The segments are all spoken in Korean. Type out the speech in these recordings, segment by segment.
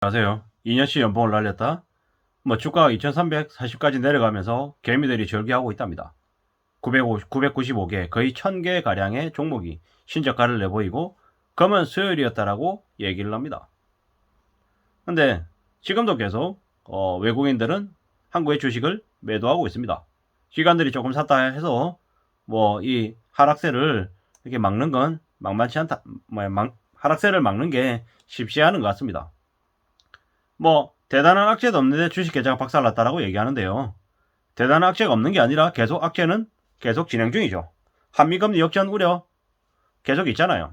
안녕하세요. 2년치 연봉을 날렸다. 주가가 2340까지 내려가면서 개미들이 절규하고 있답니다. 995개, 거의 1000개 가량의 종목이 신저가를 내보이고 검은 수요일이었다라고 얘기를 합니다. 근데 지금도 계속 외국인들은 한국의 주식을 매도하고 있습니다. 기관들이 조금 샀다 해서 이 하락세를 이렇게 막는 건 만만치 않다. 하락세를 막는 게 쉽지 않은 것 같습니다. 대단한 악재도 없는데 주식 계좌가 박살났다라고 얘기하는데요. 대단한 악재가 없는 게 아니라 계속 악재는 계속 진행 중이죠. 한미금리 역전 우려 계속 있잖아요.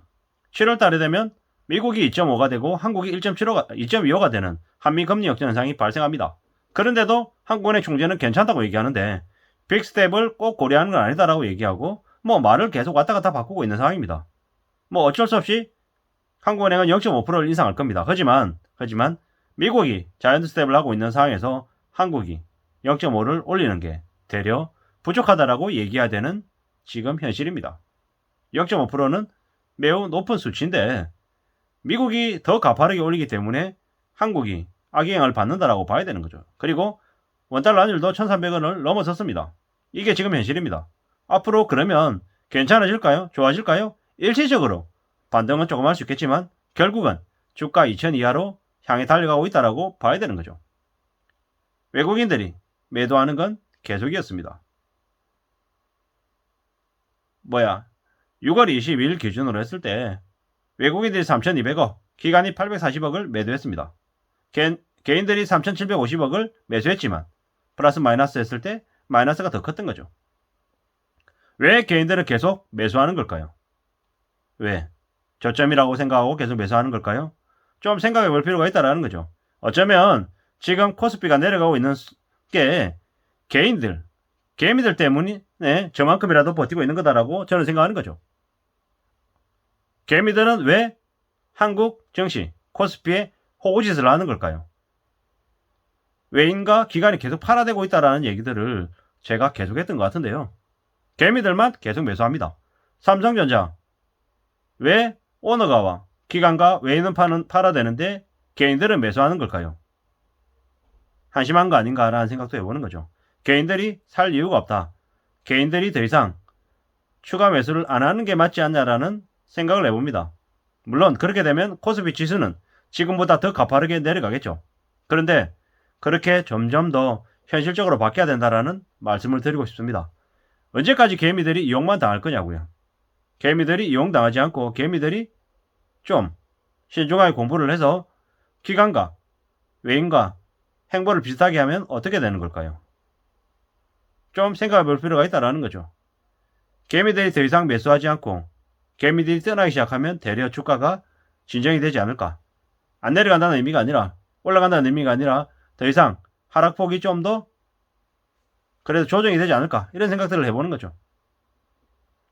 7월 달에 되면 미국이 2.5가 되고 한국이 2.25가 되는 한미금리 역전 현상이 발생합니다. 그런데도 한국은행 총재는 괜찮다고 얘기하는데 빅스텝을 꼭 고려하는 건 아니다라고 얘기하고 말을 계속 왔다 갔다 바꾸고 있는 상황입니다. 어쩔 수 없이 한국은행은 0.5%를 인상할 겁니다. 하지만 미국이 자이언트 스텝을 하고 있는 상황에서 한국이 0.5를 올리는 게 되려 부족하다라고 얘기해야 되는 지금 현실입니다. 0.5%는 매우 높은 수치인데 미국이 더 가파르게 올리기 때문에 한국이 악영향을 받는다라고 봐야 되는 거죠. 그리고 원달러 환율도 1300원을 넘어섰습니다. 이게 지금 현실입니다. 앞으로 그러면 괜찮아질까요? 좋아질까요? 일시적으로 반등은 조금 할 수 있겠지만 결국은 주가 2000 이하로 향해 달려가고 있다라고 봐야 되는 거죠. 외국인들이 매도하는 건 계속이었습니다. 6월 22일 기준으로 했을 때 외국인들이 3200억, 기관이 840억을 매도했습니다. 개인들이 3750억을 매수했지만 플러스 마이너스 했을 때 마이너스가 더 컸던 거죠. 왜 개인들은 계속 매수하는 걸까요? 왜? 저점이라고 생각하고 계속 매수하는 걸까요? 좀 생각해 볼 필요가 있다라는 거죠. 어쩌면 지금 코스피가 내려가고 있는 게 개미들 때문에 저만큼이라도 버티고 있는 거다라고 저는 생각하는 거죠. 개미들은 왜 한국 증시 코스피에 호구짓을 하는 걸까요? 외인과 기관이 계속 팔아대고 있다라는 얘기들을 제가 계속했던 것 같은데요. 개미들만 계속 매수합니다. 삼성전자 왜 오너가와 기관과 외인은 팔아대는데 개인들은 매수하는 걸까요? 한심한 거 아닌가라는 생각도 해보는 거죠. 개인들이 살 이유가 없다. 개인들이 더 이상 추가 매수를 안 하는 게 맞지 않냐라는 생각을 해봅니다. 물론 그렇게 되면 코스피 지수는 지금보다 더 가파르게 내려가겠죠. 그런데 그렇게 점점 더 현실적으로 바뀌어야 된다라는 말씀을 드리고 싶습니다. 언제까지 개미들이 이용만 당할 거냐고요. 개미들이 이용당하지 않고 개미들이 좀 신중하게 공부를 해서 기관과 외인과 행보를 비슷하게 하면 어떻게 되는 걸까요? 좀 생각해 볼 필요가 있다라는 거죠. 개미들이 더 이상 매수하지 않고 개미들이 떠나기 시작하면 대려 주가가 진정이 되지 않을까. 안 내려간다는 의미가 아니라 올라간다는 의미가 아니라 더 이상 하락폭이 좀 더 그래도 조정이 되지 않을까 이런 생각들을 해보는 거죠.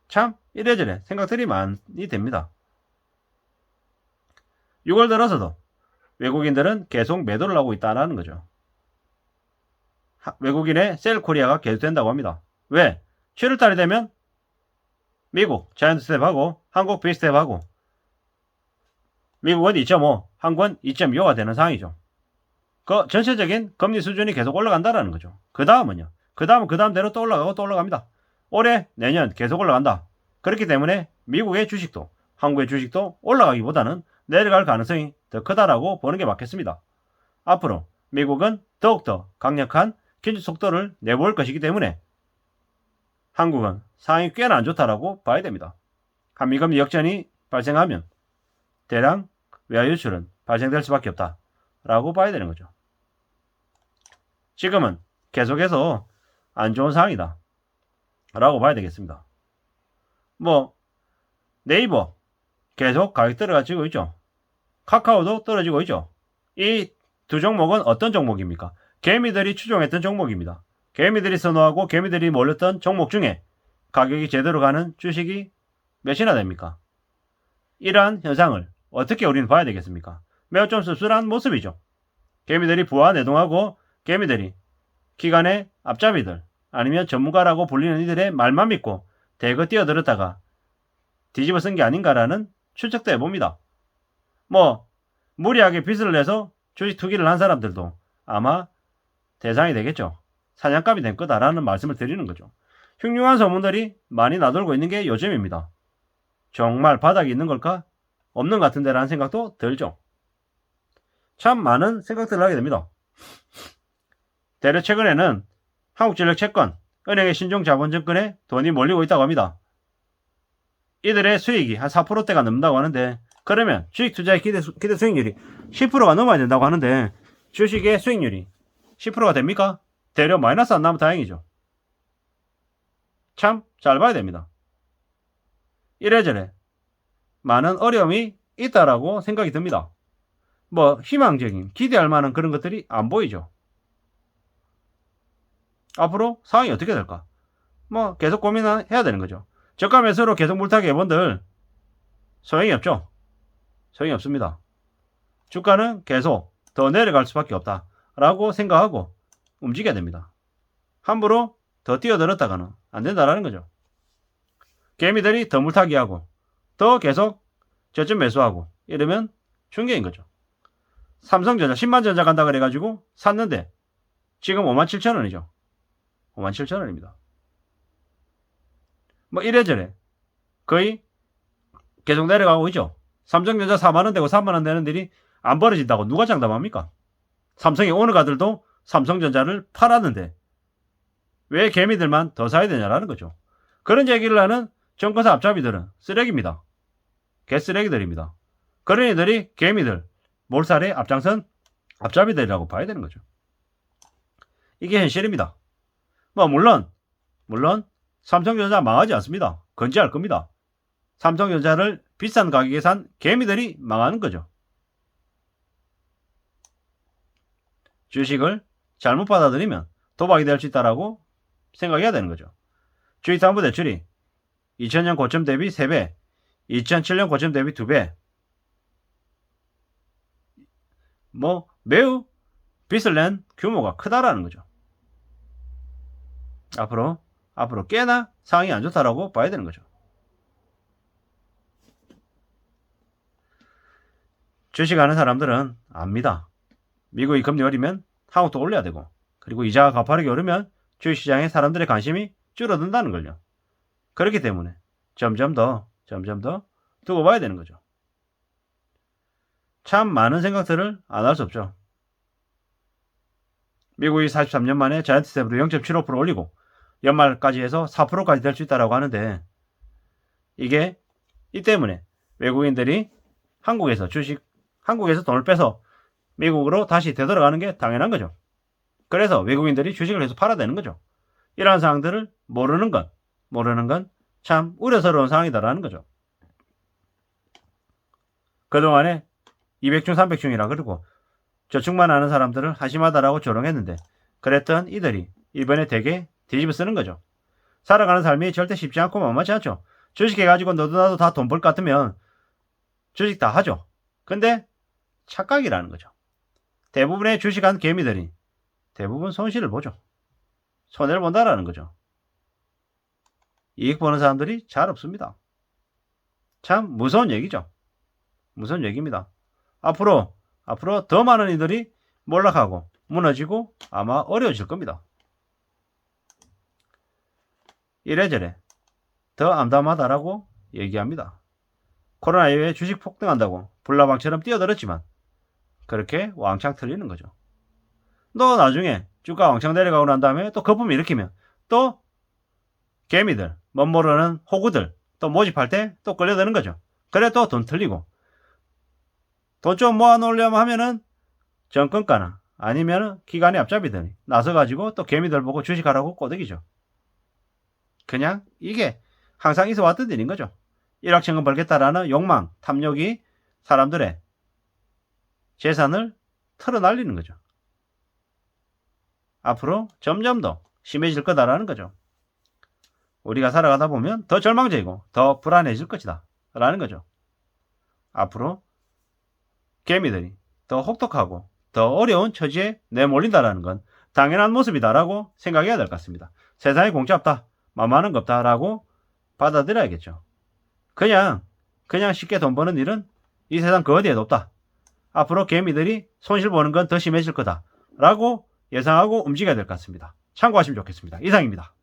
참 이래저래 생각들이 많이 됩니다. 6월 들어서도 외국인들은 계속 매도를 하고 있다는 거죠. 외국인의 셀코리아가 계속된다고 합니다. 왜? 7월달이 되면 미국 자이언트 스텝하고 한국 빅스텝하고 미국은 2.5, 한국은 2.25가 되는 상황이죠. 그 전체적인 금리 수준이 계속 올라간다는 거죠. 그 다음은요. 그 다음대로 또 올라가고 또 올라갑니다. 올해, 내년 계속 올라간다. 그렇기 때문에 미국의 주식도 한국의 주식도 올라가기보다는 내려갈 가능성이 더 크다라고 보는 게 맞겠습니다. 앞으로 미국은 더욱더 강력한 긴축 속도를 내볼 것이기 때문에 한국은 상황이 꽤나 안 좋다라고 봐야 됩니다. 한미금리 역전이 발생하면 대량 외화 유출은 발생될 수밖에 없다라고 봐야 되는 거죠. 지금은 계속해서 안 좋은 상황이다 라고 봐야 되겠습니다. 네이버 계속 가격 떨어지고 있죠. 카카오도 떨어지고 있죠. 이 두 종목은 어떤 종목입니까? 개미들이 추종했던 종목입니다. 개미들이 선호하고 개미들이 몰렸던 종목 중에 가격이 제대로 가는 주식이 몇이나 됩니까? 이러한 현상을 어떻게 우리는 봐야 되겠습니까? 매우 좀 씁쓸한 모습이죠. 개미들이 부하 내동하고 개미들이 기관의 앞잡이들 아니면 전문가라고 불리는 이들의 말만 믿고 대거 뛰어들었다가 뒤집어 쓴 게 아닌가라는 추측도 해봅니다. 무리하게 빚을 내서 주식 투기를 한 사람들도 아마 대상이 되겠죠. 사냥감이 된 거다라는 말씀을 드리는 거죠. 흉흉한 소문들이 많이 나돌고 있는 게 요즘입니다. 정말 바닥이 있는 걸까? 없는 것 같은데 라는 생각도 들죠. 참 많은 생각들을 하게 됩니다. 대려 최근에는 한국전력 채권, 은행의 신종자본증권에 돈이 몰리고 있다고 합니다. 이들의 수익이 한 4%대가 넘는다고 하는데, 그러면 주식 투자의 기대 수익률이 10%가 넘어야 된다고 하는데, 주식의 수익률이 10%가 됩니까? 대려 마이너스 안 나면 다행이죠. 참 잘 봐야 됩니다. 이래저래 많은 어려움이 있다라고 생각이 듭니다. 뭐 희망적인 기대할 만한 그런 것들이 안 보이죠. 앞으로 상황이 어떻게 될까? 뭐 계속 고민해야 되는 거죠. 저가 매수로 계속 물타기 해본들 소용이 없죠. 소용이 없습니다. 주가는 계속 더 내려갈 수밖에 없다라고 생각하고 움직여야 됩니다. 함부로 더 뛰어들었다가는 안 된다라는 거죠. 개미들이 더 물타기하고 더 계속 저점 매수하고 이러면 충격인 거죠. 삼성전자 10만전자 간다 그래가지고 샀는데 지금 57,000원이죠. 57,000원입니다. 뭐 이래저래 거의 계속 내려가고 있죠. 삼성전자 4만원 되고 3만원 되는 일이 안 벌어진다고 누가 장담합니까? 삼성의 오너가들도 삼성전자를 팔았는데 왜 개미들만 더 사야 되냐라는 거죠. 그런 얘기를 하는 정권사 앞잡이들은 쓰레기입니다. 개쓰레기들입니다. 그런 이들이 개미들 몰살에 앞장선 앞잡이들이라고 봐야 되는 거죠. 이게 현실입니다. 뭐 물론 삼성전자 망하지 않습니다. 건재할 겁니다. 삼성전자를 비싼 가격에 산 개미들이 망하는 거죠. 주식을 잘못 받아들이면 도박이 될 수 있다라고 생각해야 되는 거죠. 주식담보대출이 2000년 고점 대비 3배, 2007년 고점 대비 2배. 뭐 매우 빚을 낸 규모가 크다라는 거죠. 앞으로 꽤나 상황이 안 좋다라고 봐야 되는 거죠. 주식하는 사람들은 압니다. 미국이 금리 오르면 한국도 올려야 되고, 그리고 이자가 가파르게 오르면 주식시장에 사람들의 관심이 줄어든다는 걸요. 그렇기 때문에 점점 더 두고 봐야 되는 거죠. 참 많은 생각들을 안 할 수 없죠. 미국이 43년 만에 자이언트 스텝으로 0.75% 올리고 연말까지 해서 4%까지 될 수 있다고 하는데, 이게 이 때문에 외국인들이 한국에서 돈을 빼서 미국으로 다시 되돌아가는 게 당연한 거죠. 그래서 외국인들이 주식을 계속 팔아야 되는 거죠. 이러한 상황들을 모르는 건 참 우려스러운 상황이다라는 거죠. 그동안에 200중 300중이라 그러고 저축만 하는 사람들을 한심하다라고 조롱했는데, 그랬던 이들이 이번에 되게 뒤집어 쓰는 거죠. 살아가는 삶이 절대 쉽지 않고 만만치 않죠. 주식해가지고 너도 나도 다 돈 벌 것 같으면 주식 다 하죠. 근데 착각이라는 거죠. 대부분의 주식한 개미들이 대부분 손실을 보죠. 손해를 본다라는 거죠. 이익 보는 사람들이 잘 없습니다. 참 무서운 얘기죠. 무서운 얘기입니다. 앞으로 더 많은 이들이 몰락하고 무너지고 아마 어려워질 겁니다. 이래저래 더 암담하다라고 얘기합니다. 코로나 이후에 주식 폭등한다고 불나방처럼 뛰어들었지만 그렇게 왕창 틀리는 거죠. 너 나중에 주가 왕창 내려가고 난 다음에 또 거품 일으키면 또 개미들, 멋모르는 호구들 또 모집할 때 또 끌려드는 거죠. 그래 또 돈 틀리고, 돈 좀 모아놓으려면 하면은 정권가나 아니면 기관의 앞잡이들이 나서가지고 또 개미들 보고 주식하라고 꼬드기죠. 그냥 이게 항상 있어 왔던 일인 거죠. 일확천금 벌겠다라는 욕망, 탐욕이 사람들의 재산을 털어날리는 거죠. 앞으로 점점 더 심해질 거다라는 거죠. 우리가 살아가다 보면 더 절망적이고 더 불안해질 것이다 라는 거죠. 앞으로 개미들이 더 혹독하고 더 어려운 처지에 내몰린다라는 건 당연한 모습이다라고 생각해야 될 것 같습니다. 세상에 공짜 없다, 만만한 거 없다라고 받아들여야겠죠. 그냥 쉽게 돈 버는 일은 이 세상 그 어디에도 없다. 앞으로 개미들이 손실 보는 건 더 심해질 거다라고 예상하고 움직여야 될 것 같습니다. 참고하시면 좋겠습니다. 이상입니다.